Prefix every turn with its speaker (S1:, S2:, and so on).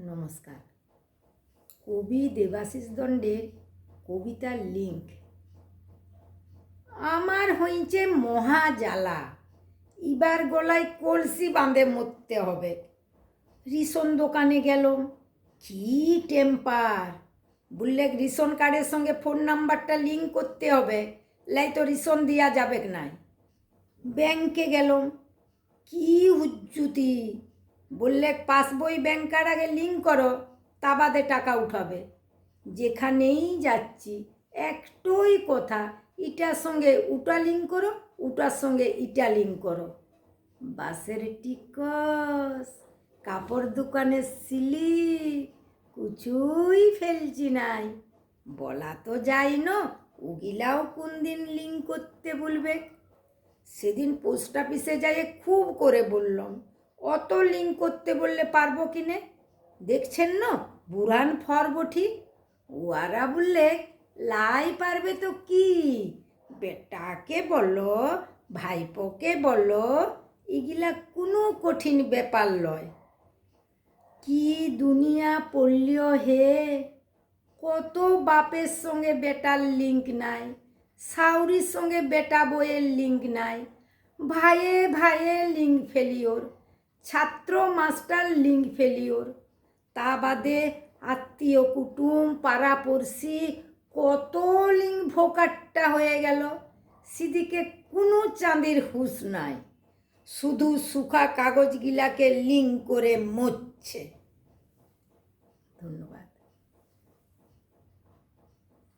S1: নমস্কার। কবি দেবাশিস দণ্ডের কবিতার লিঙ্ক। আমার হইছে মহা জ্বালা, এবার গলায় কলসি বাঁধে মরতে হবে। রেশন দোকানে গেলাম, কি টেম্পার! বললে রেশন কার্ডের সঙ্গে ফোন নাম্বারটা লিঙ্ক করতে হবে, লাই তো রেশন দেওয়া যাবে নাই। ব্যাংকে গেলাম, কি হুজ্জুতি! বললে পাসবই ব্যাংকার আগে লিঙ্ক করো, তা বাদে টাকা উঠাবে। যেখানেই যাচ্ছি একটাই কথা, ইটার সঙ্গে উটা লিঙ্ক করো, উটার সঙ্গে ইটা লিঙ্ক করো। বাসের টিকস, কাপড় দোকানের স্লিপ, কিছুই ফেলছি নাই। বলা তো যায় না, ওগিলাও কোন দিন লিঙ্ক করতে বলবে। সেদিন পোস্ট অফিসে যাই খুব করে বললাম, অত লিঙ্ক করতে বললে পারবো কিনে। দেখছেন না বুড়ান ফরবঠি, ওয়ারা বললে লাই পারবে তো কি, বেটাকে বলো ভাইপোকে বলো, এগুলা কোনো কঠিন ব্যাপার লয়। কি দুনিয়া পড়লিও হে, কত বাপের সঙ্গে বেটার লিঙ্ক নাই, শাউরির সঙ্গে বেটা বইয়ের লিঙ্ক নাই, ভাইয়ে ভাইয়ে লিঙ্ক ফেলিওর, ছাত্র মাস্টার লিঙ্ক ফেলিওর, তা বাদে আত্মীয় কুটুম পাড়াপড়শি কত লিঙ্ক ভোকাট্টা হয়ে গেল। সেদিকে কোনো চাঁদের হুঁশ নাই, শুধু সুখা কাগজগুলাকে লিঙ্ক করে মরছে।